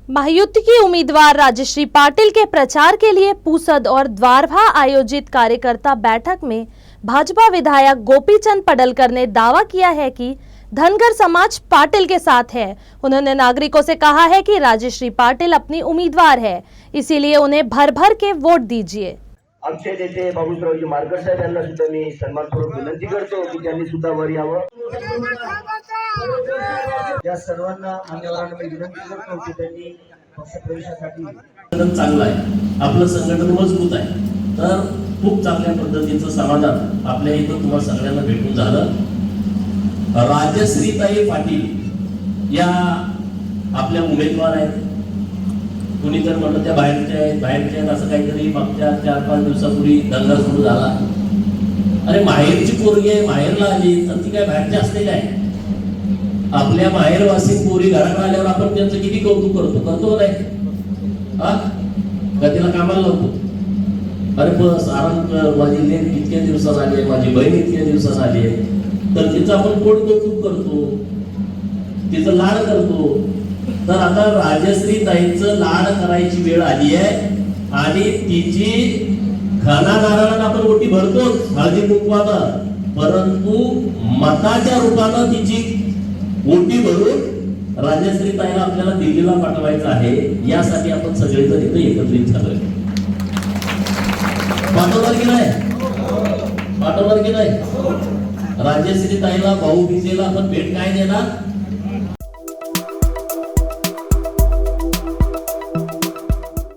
महायुति की उम्मीदवार राजश्री पाटिल के प्रचार के लिए पूसद और द्वारभा आयोजित कार्यकर्ता बैठक में भाजपा विधायक गोपीचंद पडलकर ने दावा किया है कि धनगर समाज पाटिल के साथ है। उन्होंने नागरिकों से कहा है कि राजश्री पाटिल अपनी उम्मीदवार है, इसीलिए उन्हें भर भर के वोट दीजिए। आमचे नेते बाबूरावजी मारकर साहेब यांना सुद्धा मी सन्मानपूर्वक विनंती करतो की त्यांनी सुद्धा वर यावं। या सर्वांना मान्यवरांना मी विनंती करतो की त्यांनी पक्षप्रवेशासाठी चांगलं आहे, आपलं संघटन मजबूत आहे, तर खूप चांगल्या पद्धतीचं समाधान आपल्या इथं तुम्हाला सगळ्यांना भेटून झालं। राजश्रीताई पाटील या आपल्या उमेदवार आहेत। कुणी तर म्हणलं त्या बाहेरच्या असं काहीतरी मागच्या 4-5 दिवसापूर्वी दंगा सुरू झाला। अरे माहेरची पोरगी आहे, माहेरला आली तर ती काय बाहेरची असते काय? आपल्या माहेरवासी पोरी घरात आल्यावर आपण त्यांचं किती कौतुक करतो नाही? का तिला कामाला लावतो? अरे बस आराम कर, माझी लेक इतक्या दिवसात आली आहे, माझी बहीण इतक्या दिवसात आली आहे, तर तिचं आपण कोण कौतुक करतो, तिचं लाड करतो। तर आता राजश्रीताईंचं लाड करायची वेळ आली आहे आणि तिची घनादारानं आपण ओटी भरतो हळदी कुंकवानं, परंतु मताच्या रूपानं तिची ओटी भरून राजश्रीताईला आपल्याला दिल्लीला पाठवायचं आहे। यासाठी आपण सगळेजण इथे एकत्रित झालोय। पाठवणार की नाही? पाठवणार की नाही? राजश्रीताईला भाऊबीजेला आपण भेट काय देणार?